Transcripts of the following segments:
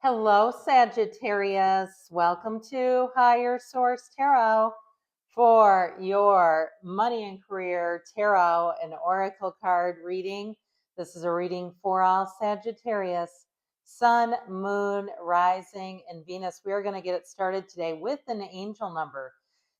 Hello, Sagittarius. Welcome to Higher Source Tarot for your money and career tarot and oracle card reading. This is a reading for all Sagittarius, Sun, Moon, Rising, and Venus. We are going to get it started today with an angel number.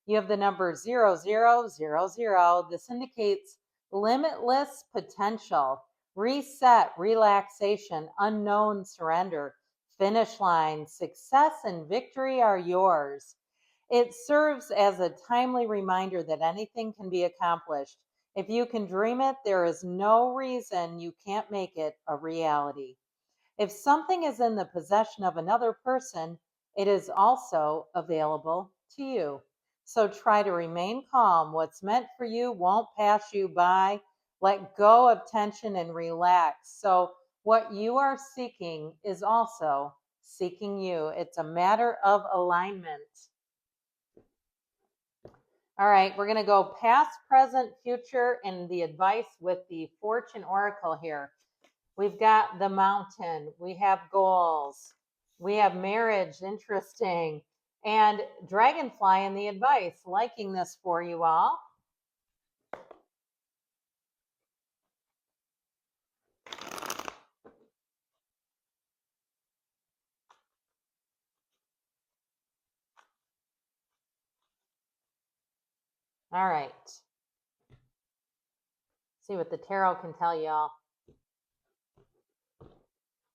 You have the number 0000. This indicates limitless potential, reset, relaxation, unknown surrender. Finish line, success and victory are yours. It serves as a timely reminder that anything can be accomplished. If you can dream it, there is no reason you can't make it a reality. If something is in the possession of another person, it is also available to you. So try to remain calm. What's meant for you won't pass you by. Let go of tension and relax. So, what you are seeking is also seeking you. It's a matter of alignment. All right, we're going to go past, present, future, and the advice with the Fortune Oracle here. We've got the mountain, we have goals, we have marriage, interesting, and dragonfly in the advice. Liking this for you all. All right. See what the tarot can tell y'all.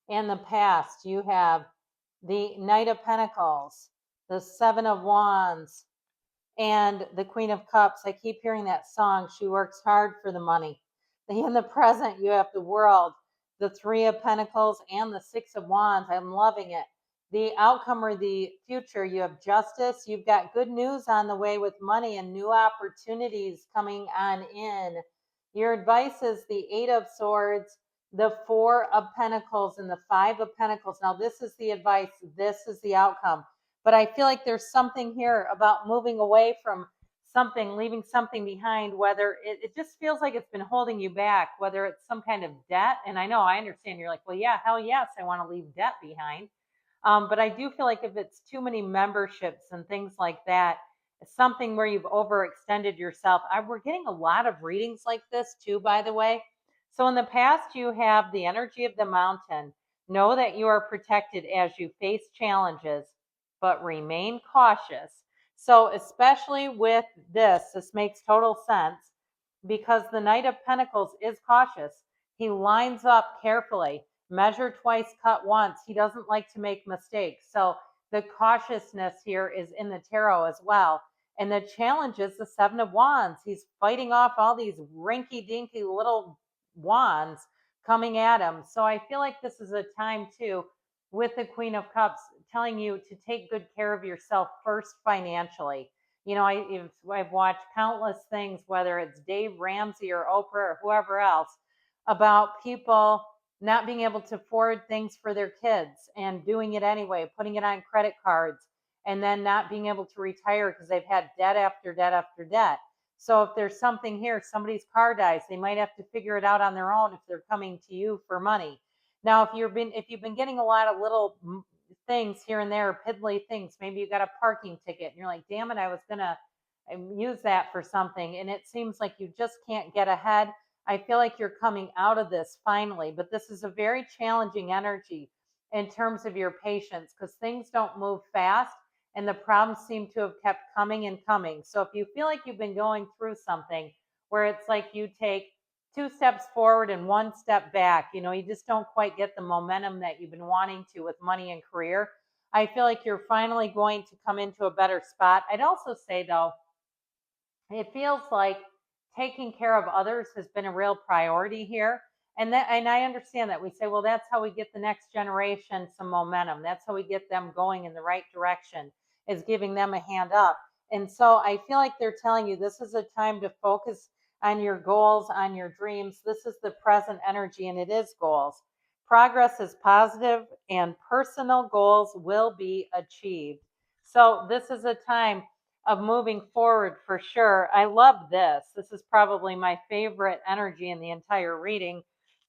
In the past, you have the Knight of Pentacles, the Seven of Wands, and the Queen of Cups. I keep hearing that song, She Works Hard for the Money. In the present, you have the World, the Three of Pentacles, and the Six of Wands. I'm loving it. The outcome or the future, you have Justice. You've got good news on the way with money and new opportunities coming on in. Your advice is the Eight of Swords, the Four of Pentacles, and the Five of Pentacles. Now, this is the advice. This is the outcome. But I feel like there's something here about moving away from something, leaving something behind, whether it just feels like it's been holding you back, whether it's some kind of debt. And I understand you're like, well, yeah, hell yes, I want to leave debt behind. But I do feel like if it's too many memberships and things like that, it's something where you've overextended yourself. We're getting a lot of readings like this too, by the way. So in the past, you have the energy of the mountain. Know that you are protected as you face challenges, but remain cautious. So, especially with this makes total sense because the Knight of Pentacles is cautious. He lines up carefully, measure twice, cut once. He doesn't like to make mistakes. So, the cautiousness here is in the tarot as well. And the challenge is the Seven of Wands. He's fighting off all these rinky dinky little wands coming at him. So, I feel like this is a time too with the Queen of Cups telling you to take good care of yourself first financially. I've watched countless things, whether it's Dave Ramsey or Oprah or whoever else, about people not being able to afford things for their kids and doing it anyway, putting it on credit cards, and then not being able to retire because they've had debt after debt after debt. So if there's something here, somebody's car dies, they might have to figure it out on their own if they're coming to you for money. Now, if you've been getting a lot of little things here and there, piddly things, maybe you got a parking ticket and you're like, damn it, I was gonna use that for something, and it seems like you just can't get ahead. I feel like you're coming out of this finally, but this is a very challenging energy in terms of your patience because things don't move fast and the problems seem to have kept coming and coming. So if you feel like you've been going through something where it's like you take two steps forward and one step back, you just don't quite get the momentum that you've been wanting to with money and career, I feel like you're finally going to come into a better spot. I'd also say, though, it feels like taking care of others has been a real priority here. And I understand that. We say, well, that's how we get the next generation some momentum. That's how we get them going in the right direction, is giving them a hand up. And so I feel like they're telling you this is a time to focus on your goals, on your dreams. This is the present energy, and it is goals. Progress is positive, and personal goals will be achieved. So this is a time of moving forward for sure. I love this. This is probably my favorite energy in the entire reading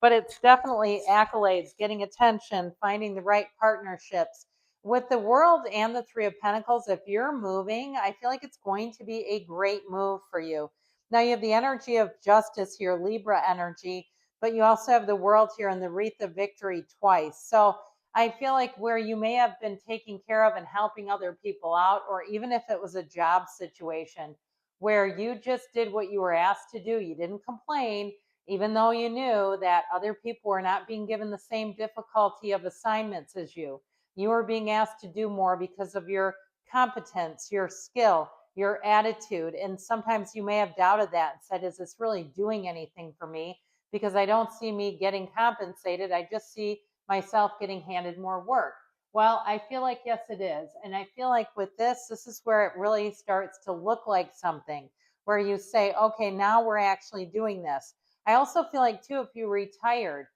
but it's definitely accolades, getting attention, finding the right partnerships. With the World and the Three of Pentacles, if you're moving, I feel like it's going to be a great move for you. Now you have the energy of Justice here, Libra energy, but you also have the World here and the Wreath of Victory twice. So I feel like where you may have been taking care of and helping other people out, or even if it was a job situation where you just did what you were asked to do, you didn't complain, even though you knew that other people were not being given the same difficulty of assignments as you. You were being asked to do more because of your competence, your skill, your attitude. And sometimes you may have doubted that and said, is this really doing anything for me? Because I don't see me getting compensated. I just see myself getting handed more work. Well, I feel like, yes, it is. And I feel like with this is where it really starts to look like something where you say, okay, now we're actually doing this. I also feel like, too, if you retired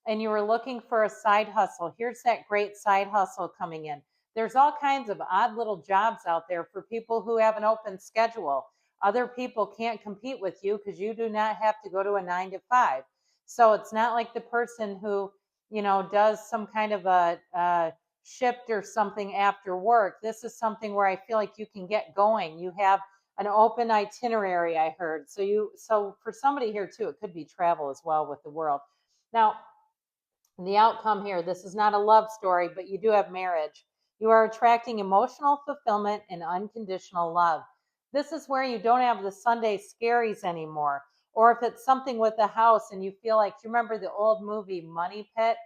and you were looking for a side hustle, here's that great side hustle coming in. There's all kinds of odd little jobs out there for people who have an open schedule. Other people can't compete with you because you do not have to go to a 9 to 5. So it's not like the person who, does some kind of a shift or something after work. This is something where I feel like you can get going. You have an open itinerary, I heard. So for somebody here too, it could be travel as well with the World. Now, the outcome here, this is not a love story, but you do have marriage. You are attracting emotional fulfillment and unconditional love. This is where you don't have the Sunday scaries anymore. Or if it's something with the house and you feel like, you remember the old movie Money Pit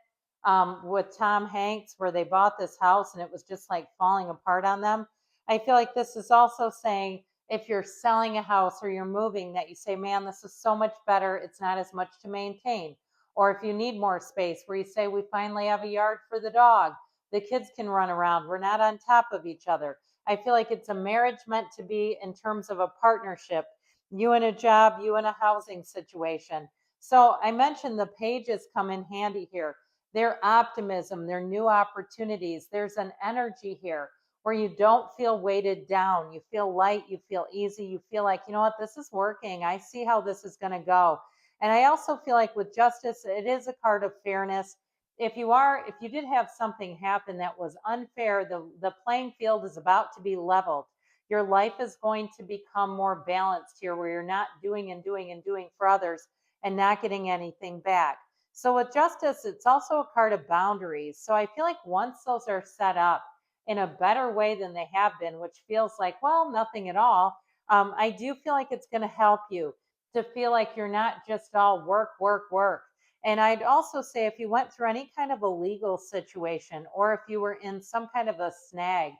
with Tom Hanks, where they bought this house and it was just like falling apart on them? I feel like this is also saying if you're selling a house or you're moving, that you say, man, this is so much better. It's not as much to maintain. Or if you need more space, where you say, we finally have a yard for the dog. The kids can run around. We're not on top of each other. I feel like it's a marriage meant to be in terms of a partnership, you in a job, you in a housing situation. So I mentioned the pages come in handy here. Their optimism, their new opportunities. There's an energy here where you don't feel weighted down. You feel light, you feel easy, you feel like, you know what, this is working. I see how this is going to go. And I also feel like with Justice, it is a card of fairness. If you did have something happen that was unfair, the playing field is about to be leveled. Your life is going to become more balanced here, where you're not doing and doing and doing for others and not getting anything back. So with Justice, it's also a card of boundaries. So I feel like once those are set up in a better way than they have been, which feels like, well, nothing at all, I do feel like it's going to help you to feel like you're not just all work, work, work. And I'd also say if you went through any kind of a legal situation, or if you were in some kind of a snag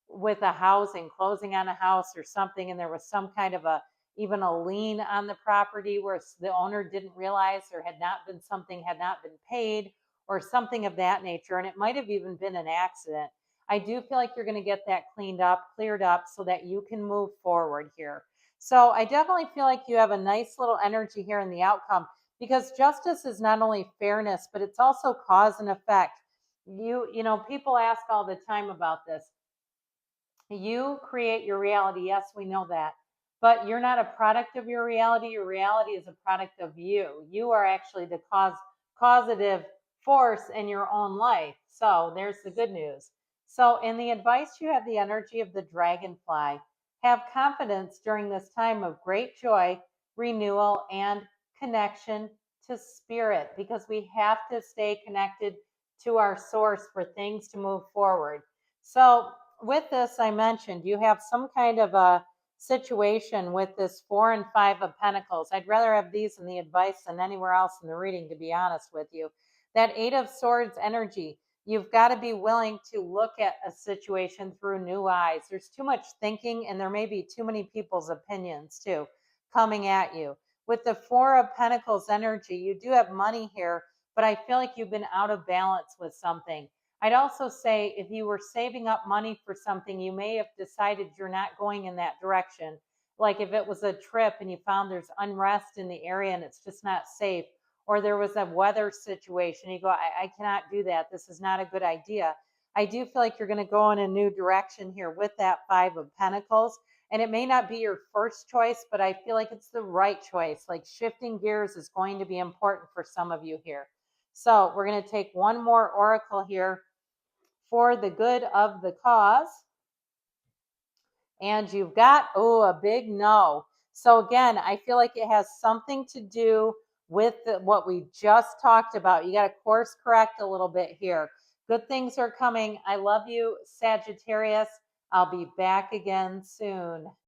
with a housing, closing on a house or something, and there was some kind of even a lien on the property where the owner didn't realize there had not been paid or something of that nature, and it might have even been an accident. I do feel like you're going to get that cleared up so that you can move forward here. So I definitely feel like you have a nice little energy here in the outcome, because justice is not only fairness, but it's also cause and effect. People ask all the time about this. You create your reality. Yes, we know that. But you're not a product of your reality. Your reality is a product of you. You are actually the causative force in your own life. So there's the good news. So in the advice, you have the energy of the dragonfly. Have confidence during this time of great joy, renewal, and connection to spirit, because we have to stay connected to our source for things to move forward. So with this, I mentioned you have some kind of a situation with this 4 and 5 of Pentacles. I'd rather have these in the advice than anywhere else in the reading, to be honest with you. That 8 of Swords energy, you've got to be willing to look at a situation through new eyes. There's too much thinking, and there may be too many people's opinions too coming at you. With the 4 of Pentacles energy, you do have money here, but I feel like you've been out of balance with something. I'd also say if you were saving up money for something, you may have decided you're not going in that direction. Like if it was a trip and you found there's unrest in the area and it's just not safe, or there was a weather situation, you go, I cannot do that. This is not a good idea. I do feel like you're going to go in a new direction here with that 5 of Pentacles. And it may not be your first choice, but I feel like it's the right choice. Like shifting gears is going to be important for some of you here. So we're going to take one more oracle here for the good of the cause. And you've got, a big no. So again, I feel like it has something to do with what we just talked about. You got to course correct a little bit here. Good things are coming. I love you, Sagittarius. I'll be back again soon.